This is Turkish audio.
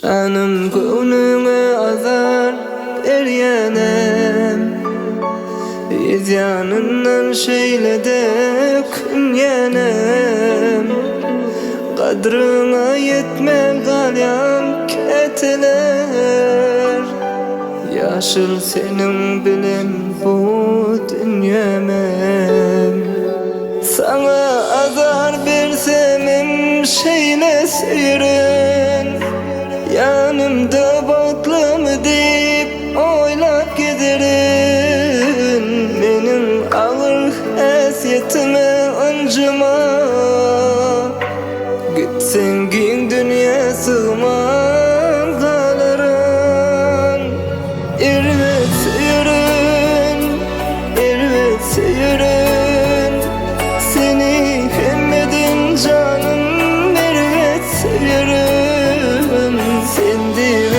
Canım gönlüme azar beryenem, İzyanından şeyle de künyenem. Kadrına yetmel galyan keteler, yaşıl senin bilen bu dünyamem. Sana azar versem şeyle seyren, yanımda bakla mı deyip oylap giderin. Benim ağır esiyetime acıma, gitsen giyin dünya sığmam kalarım. İrvet yürün, irvet yürün, seni hemmedim canım, irvet yürün. Sen değil